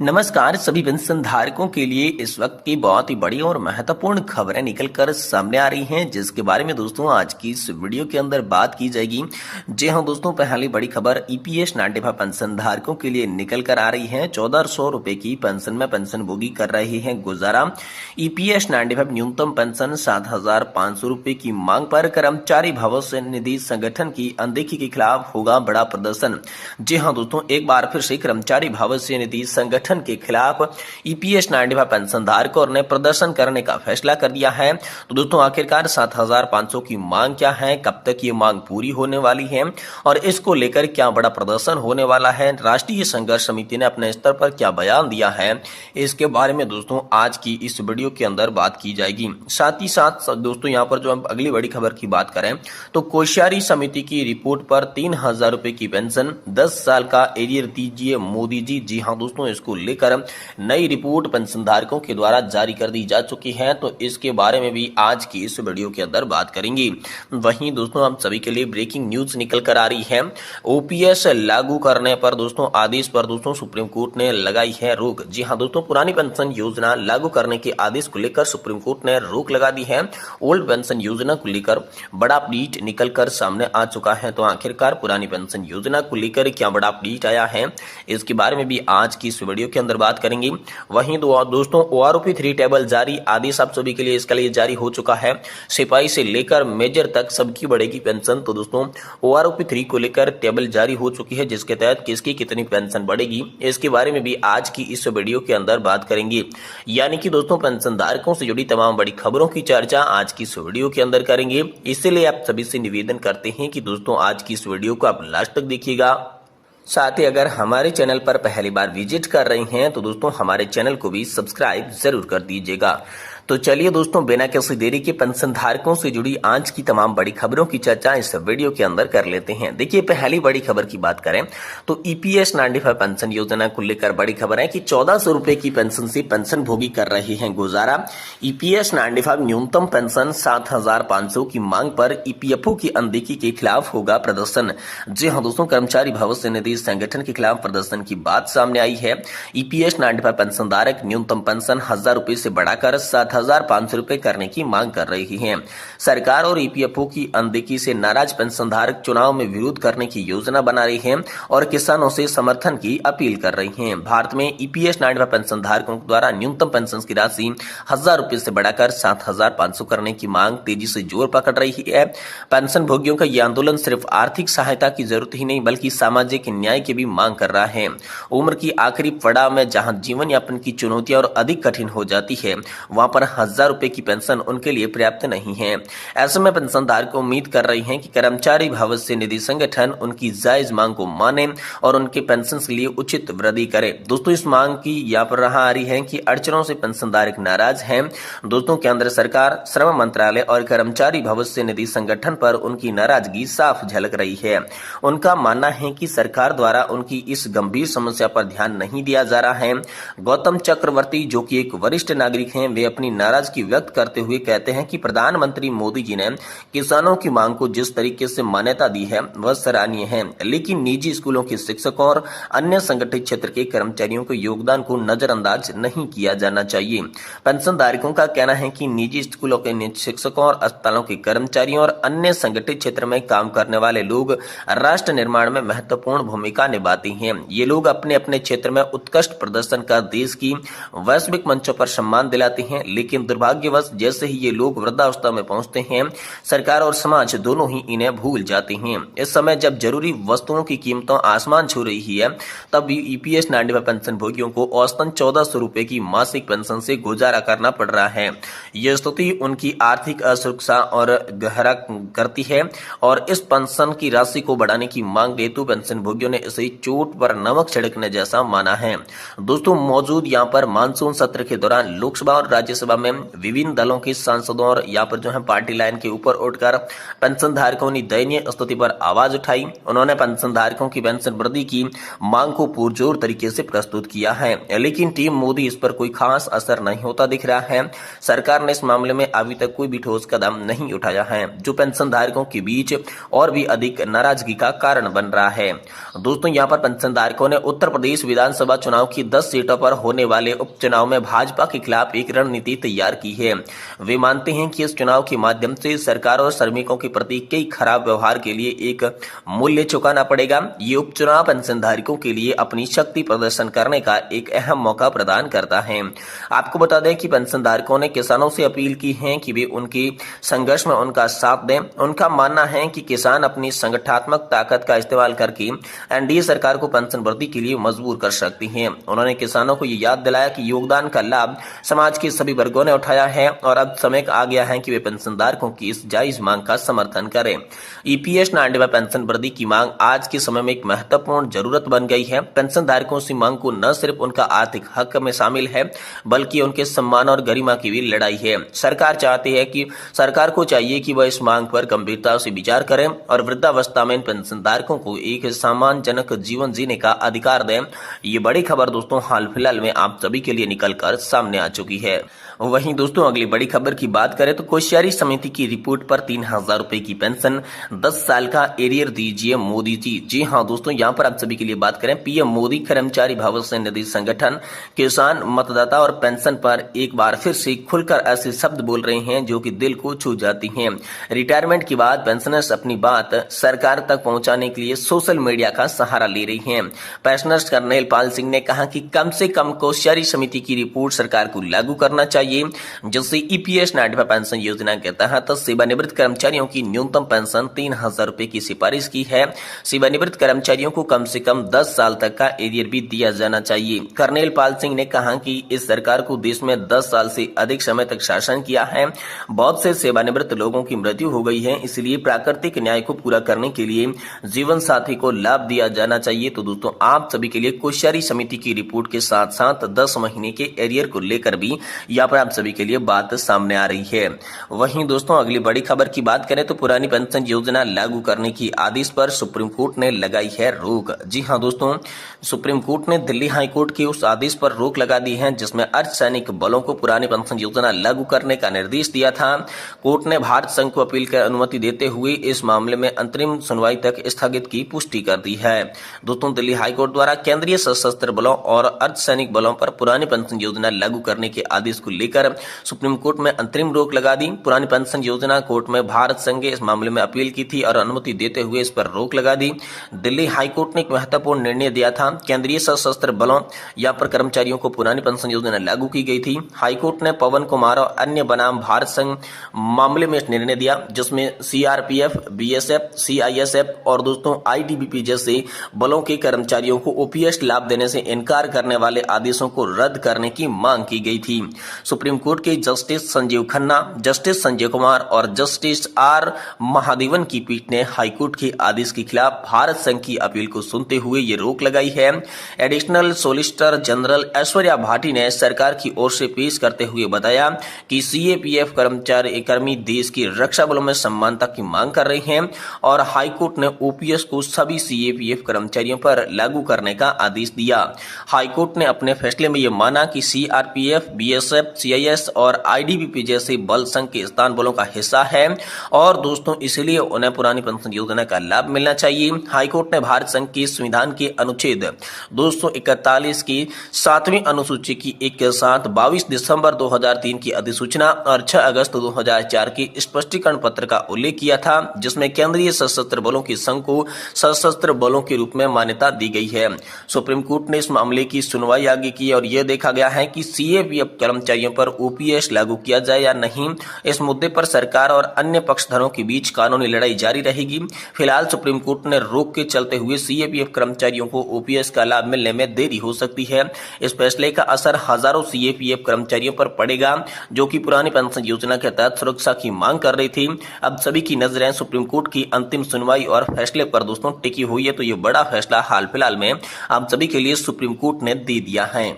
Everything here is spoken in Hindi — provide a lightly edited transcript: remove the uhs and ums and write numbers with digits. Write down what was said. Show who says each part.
Speaker 1: नमस्कार सभी पेंशन धारकों के लिए इस वक्त की बहुत ही बड़ी और महत्वपूर्ण खबरें निकलकर सामने आ रही हैं, जिसके बारे में दोस्तों आज की इस वीडियो के अंदर बात की जाएगी। जी हां दोस्तों, पहली बड़ी खबर ईपीएस 95 पेंशन धारकों के लिए निकल कर आ रही है। 1400 रुपए की पेंशन में पेंशन भोगी कर रहे हैं गुजारा। ईपीएस 95 न्यूनतम पेंशन 7500 रुपए की मांग पर कर्मचारी भविष्य निधि संगठन की अनदेखी के खिलाफ होगा बड़ा प्रदर्शन। जी हाँ दोस्तों, एक बार फिर से कर्मचारी भविष्य निधि संगठन के खिलाफ ईपीएस 95 पेंशन धारकों ने प्रदर्शन करने का फैसला कर दिया है। तो दोस्तों आखिरकार 7500 की मांग क्या है, कब तक ये मांग पूरी होने वाली है और इसको लेकर क्या बड़ा प्रदर्शन होने वाला है, राष्ट्रीय संघर्ष समिति ने अपने स्तर पर क्या बयान दिया है, इसके बारे में दोस्तों आज की इस वीडियो के अंदर बात की जाएगी। साथ ही साथ दोस्तों यहाँ पर जो हम अगली बड़ी खबर की बात करें तो कोश्यारी समिति की रिपोर्ट पर 3000 रुपए की पेंशन, 10 साल का एरियर दीजिए मोदी जी। जी हाँ दोस्तों, इसको लेकर नई रिपोर्ट पेंशनधारकों के द्वारा जारी कर दी जा चुकी है, तो इसके बारे में भी आज की इस वीडियो के अंदर बात करेंगे। वहीं दोस्तों हम सभी के लिए ब्रेकिंग न्यूज निकल कर आ रही है। ओपीएस लागू करने पर दोस्तों आदेश पर दोस्तों सुप्रीम कोर्ट ने लगाई है रोक। जी हाँ दोस्तों, पुरानी पेंशन योजना लागू करने के आदेश को लेकर सुप्रीम कोर्ट ने रोक लगा दी है। ओल्ड पेंशन योजना को लेकर बड़ा अपडेट निकल कर सामने आ चुका है। तो आखिरकार पुरानी पेंशन योजना को लेकर क्या बड़ा अपडेट आया है, इसके बारे में भी आज की इस वीडियो के अंदर बात करेंगे। वहीं दोस्तों ओआरओपी 3 टेबल जारी, आदेश आप सभी के लिए इसके लिए जारी हो चुका है। सिपाही से लेकर मेजर तक सबकी बढ़ेगी पेंशन। तो दोस्तों ओआरओपी 3 को लेकर टेबल जारी हो चुकी है, जिसके तहत किसकी कितनी पेंशन बढ़ेगी, इसके बारे में भी आज की इस वीडियो के अंदर बात करेंगे। यानी कि दोस्तों पेंशन धारकों से जुड़ी तमाम बड़ी खबरों की चर्चा आज की इस वीडियो के अंदर करेंगे। इसलिए आप सभी से निवेदन करते हैं कि दोस्तों आज की इस वीडियो को आप लास्ट तक देखिएगा। साथ ही अगर हमारे चैनल पर पहली बार विजिट कर रहे हैं तो दोस्तों हमारे चैनल को भी सब्सक्राइब जरूर कर दीजिएगा। तो चलिए दोस्तों बिना किसी देरी के पेंशन धारकों से जुड़ी आज की तमाम बड़ी खबरों की चर्चा इस वीडियो के अंदर कर लेते हैं। देखिए पहली बड़ी खबर की बात करें तो ईपीएस 95 पेंशन योजना को लेकर बड़ी खबर है कि 1400 रुपए की पेंशन से पेंशन भोगी कर रहे हैं गुजारा। ईपीएस 95 न्यूनतम पेंशन 7500 की मांग पर ईपीएफओ की अनदेखी के खिलाफ होगा प्रदर्शन। जी हाँ दोस्तों, कर्मचारी भविष्य निधि संगठन के खिलाफ प्रदर्शन की बात सामने आई है। ईपीएस 95 पेंशन धारक न्यूनतम पेंशन 1000 रुपए से बढ़ाकर 7500 रुपए करने की मांग कर रही हैं। सरकार और ईपीएफओ की अनदेखी से नाराज पेंशनधारक चुनाव में विरोध करने की योजना बना रही हैं और किसानों से समर्थन की अपील कर रही हैं। भारत में ईपीएस 95 पेंशनधारकों द्वारा न्यूनतम पेंशन की राशि 1000 रुपए से बढ़ाकर 7500 करने की मांग तेजी से जोर पकड़ रही है। पेंशन भोगियों का यह आंदोलन सिर्फ आर्थिक सहायता की जरूरत ही नहीं बल्कि सामाजिक न्याय की भी मांग कर रहा है। उम्र की आखिरी पड़ाव में जहां जीवन यापन की चुनौतियां और अधिक कठिन हो जाती है, वहां पर 1000 रुपए की पेंशन उनके लिए पर्याप्त नहीं है। ऐसे में पेंशनधारक उम्मीद कर रही हैं कि कर्मचारी भविष्य निधि संगठन उनकी जायज मांग को माने और उनके पेंशन के लिए उचित वृद्धि करे। दोस्तों इस मांग की यहाँ पर रहा आ रही है कि अड़चनों से पेंशनधारक नाराज हैं। दोस्तों केंद्र सरकार, श्रम मंत्रालय और कर्मचारी भविष्य निधि संगठन पर उनकी नाराजगी साफ झलक रही है। उनका मानना है कि सरकार द्वारा उनकी इस गंभीर समस्या पर ध्यान नहीं दिया जा रहा है। गौतम चक्रवर्ती जो कि एक वरिष्ठ नागरिक हैं, वे अपनी नाराजगी व्यक्त करते हुए कहते हैं कि प्रधानमंत्री मोदी जी ने किसानों की मांग को जिस तरीके से मान्यता दी है वह सराहनीय है, लेकिन निजी स्कूलों के शिक्षकों और अन्य संगठित क्षेत्र के कर्मचारियों के योगदान को नजरअंदाज नहीं किया जाना चाहिए। पेंशनधारकों का कहना है कि निजी स्कूलों के शिक्षकों और अस्पतालों के कर्मचारियों और अन्य संगठित क्षेत्र में काम करने वाले लोग राष्ट्र निर्माण में महत्वपूर्ण भूमिका निभाते हैं। ये लोग अपने अपने क्षेत्र में उत्कृष्ट प्रदर्शन कर देश की वैश्विक मंचों पर सम्मान दिलाते हैं, लेकिन दुर्भाग्यवश जैसे ही ये लोग वृद्धावस्था में पहुंचते हैं, सरकार और समाज दोनों ही इन्हें भूल जाते हैं। इस समय जब जरूरी वस्तुओं की कीमतों आसमान छू रही है, तब ईपीएस 95 पेंशन भोगियों को औसतन 1400 रुपए की मासिक पेंशन से गुजारा करना पड़ रहा है। यह स्थिति उनकी आर्थिक असुरक्षा और गहरा करती है और इस पेंशन की राशि को बढ़ाने की मांग हेतु पेंशन भोगियों ने इसे चोट पर नमक छिड़कने जैसा माना है। दोस्तों मौजूद यहाँ पर मानसून सत्र के दौरान लोकसभा और राज्यसभा विधानसभा में विभिन्न दलों के सांसदों और यहाँ पर जो है पार्टी लाइन के ऊपर उठकर पेंशन धारकों ने दयनीय स्थिति पर आवाज उठाई। उन्होंने पेंशन धारकों की पेंशन वृद्धि की मांग को पुरजोर तरीके से प्रस्तुत किया है, लेकिन टीम मोदी इस पर कोई खास असर नहीं होता दिख रहा है। सरकार ने इस मामले में अभी तक कोई भी ठोस कदम नहीं उठाया है, जो पेंशन धारकों के बीच और भी अधिक नाराजगी का कारण बन रहा है। दोस्तों, यहाँ पर पेंशन धारकों ने उत्तर प्रदेश विधानसभा चुनाव की 10 सीटों पर होने वाले उपचुनाव में भाजपा के खिलाफ एक रणनीति तैयार की है। वे मानते हैं कि इस चुनाव के माध्यम से सरकार और श्रमिकों के प्रति कई खराब व्यवहार के लिए एक मूल्य चुकाना पड़ेगा। ये उपचुनाव पेंशन धारकों के लिए अपनी शक्ति प्रदर्शन करने का एक अहम मौका प्रदान करता है। आपको बता दें कि पेंशन धारकों ने किसानों से अपील की है कि वे उनके संघर्ष में उनका साथ दें। उनका मानना है कि किसान अपनी संगठनात्मक ताकत का इस्तेमाल करके एनडीए सरकार को पेंशन वृद्धि के लिए मजबूर कर सकती हैं। उन्होंने किसानों को ये याद दिलाया कि योगदान का लाभ समाज के सभी वर्गों ने उठाया है और अब समय आ गया है कि वे पेंशनधारकों की इस जायज मांग का समर्थन करें। ईपीएस 90 पेंशन वृद्धि की मांग आज के समय में एक महत्वपूर्ण जरूरत बन गई है। पेंशनधारकों की मांग को न सिर्फ उनका आर्थिक हक में शामिल है, बल्कि उनके सम्मान और गरिमा की भी लड़ाई है। सरकार को चाहिए कि वह इस मांग पर गंभीरता से विचार करें और वृद्धावस्था में पेंशनधारकों को एक सम्मानजनक जीवन जीने का अधिकार दें। ये बड़ी खबर दोस्तों हाल फिलहाल में आप सभी के लिए निकलकर सामने आ चुकी है। वहीं दोस्तों अगली बड़ी खबर की बात करें तो कोश्यारी समिति की रिपोर्ट पर 3,000 रुपए की पेंशन, 10 साल का एरियर दीजिए मोदी जी। जी हां दोस्तों, यहां पर आप सभी के लिए बात करें, पीएम मोदी कर्मचारी भविष्य निधि संगठन, किसान, मतदाता और पेंशन पर एक बार फिर से खुलकर ऐसे शब्द बोल रहे हैं जो कि दिल को छू जाती हैं। रिटायरमेंट के बाद पेंशनर्स अपनी बात सरकार तक पहुंचाने के लिए सोशल मीडिया का सहारा ले रही हैं। पेंशनर्स कर्नल पाल सिंह ने कहा कि कम से कम कोश्यारी समिति की रिपोर्ट सरकार को लागू करना चाहिए, जिससे ईपीएस 90 पेंशन योजना के तहत सेवानिवृत्त कर्मचारियों की न्यूनतम पेंशन 3,000 रुपए की सिफारिश की है। सेवानिवृत्त कर्मचारियों को कम से कम 10 साल तक का एरियर भी दिया जाना चाहिए। कर्नल पाल सिंह ने कहा कि इस सरकार को देश में 10 साल से अधिक समय तक शासन किया है। बहुत से सेवानिवृत्त लोगों की मृत्यु हो गई है, इसलिए प्राकृतिक न्याय को पूरा करने के लिए जीवन साथी को लाभ दिया जाना चाहिए। तो दोस्तों आप सभी के लिए कोश्यारी समिति की रिपोर्ट के साथ साथ 10 महीने के एरियर को लेकर भी यहाँ पर आप सभी के लिए बात सामने आ रही है। वहीं दोस्तों अगली बड़ी खबर की बात करें तो पुरानी पेंशन योजना लागू करने की आदेश पर सुप्रीम कोर्ट ने लगाई है रोक। जी हां दोस्तों, सुप्रीम कोर्ट ने दिल्ली हाई कोर्ट के उस आदेश पर रोक लगा दी है जिसमें अर्धसैनिक बलों को पुरानी पेंशन योजना लागू करने का निर्देश दिया था। कोर्ट ने भारत संघ को अपील की अनुमति देते हुए इस मामले में अंतरिम सुनवाई तक स्थगित की पुष्टि कर दी है। दोस्तों दिल्ली हाई कोर्ट द्वारा केंद्रीय सशस्त्र बलों और अर्धसैनिक बलों पर पुरानी पेंशन योजना लागू करने के आदेश को लेकर सुप्रीम कोर्ट में अंतरिम रोक लगा दी। पुरानी पेंशन योजना कोर्ट में भारत संघ इस मामले में अपील की थी और अनुमति देते हुए इस पर रोक लगा दी। दिल्ली हाई कोर्ट ने एक महत्वपूर्ण निर्णय दिया था। केंद्रीय सशस्त्र बलों या पर कर्मचारियों को पुरानी पेंशन योजना लागू की गई थी। हाई कोर्ट ने पवन कुमार और अन्य बनाम भारत संघ मामले में निर्णय दिया जिसमें सीआरपीएफ, बीएसएफ, सीआईएसएफ और दोस्तों आईटीबीपी जैसे बलों के कर्मचारियों को ओपीएस लाभ देने से इनकार करने वाले आदेशों को रद्द करने की मांग की गई थी। सुप्रीम कोर्ट के जस्टिस संजीव खन्ना, जस्टिस संजय कुमार और जस्टिस आर महादेवन की पीठ ने हाईकोर्ट के आदेश के खिलाफ भारत संघ की अपील को सुनते हुए ये रोक लगाई है। Additional solicitor general Aishwarya Bhati ने सरकार की ओर से पेश करते हुए बताया कि सीएपीएफ कर्मी देश की रक्षा बलों में समानता की मांग कर रहे हैं और हाईकोर्ट ने ओपीएस को सभी सीएपीएफ कर्मचारियों पर लागू करने का आदेश दिया। हाईकोर्ट ने अपने फैसले में यह माना कि सीआरपीएफ, बीएसएफ, सीआईएस और आईटीबीपी जैसे बल संघ के स्थान बलों का हिस्सा है और दोस्तों इसलिए उन्हें पुरानी पेंशन योजना का लाभ मिलना चाहिए। हाईकोर्ट ने भारत संघ के संविधान के अनुच्छेद 241 की 7वीं अनुसूची की एक के साथ 22 दिसंबर 2003 की अधिसूचना और 6 अगस्त 2004 के स्पष्टीकरण पत्र का उल्लेख किया था जिसमें केंद्रीय सशस्त्र बलों के संघ को सशस्त्र बलों के रूप में मान्यता दी गई है। सुप्रीम कोर्ट ने इस मामले की सुनवाई आगे की और यह देखा गया है कि सीएपीएफ कर्मचारियों पर ओपीएस लागू किया जाए या नहीं। इस मुद्दे पर सरकार और अन्य पक्षधरों के बीच कानूनी लड़ाई जारी रहेगी। फिलहाल सुप्रीम कोर्ट ने रोक के चलते हुए सीएपीएफ कर्मचारियों को ओपीएस का लाभ मिलने में देरी हो सकती है। इस फैसले का असर हजारों सीएपीएफ कर्मचारियों पर पड़ेगा जो कि पुरानी पेंशन योजना के तहत सुरक्षा की मांग कर रही थी। अब सभी की नजरें सुप्रीम कोर्ट की अंतिम सुनवाई और फैसले पर दोस्तों टिकी हुई है। तो ये बड़ा फैसला हाल फिलहाल में आप सभी के लिए सुप्रीम कोर्ट ने दे दिया है।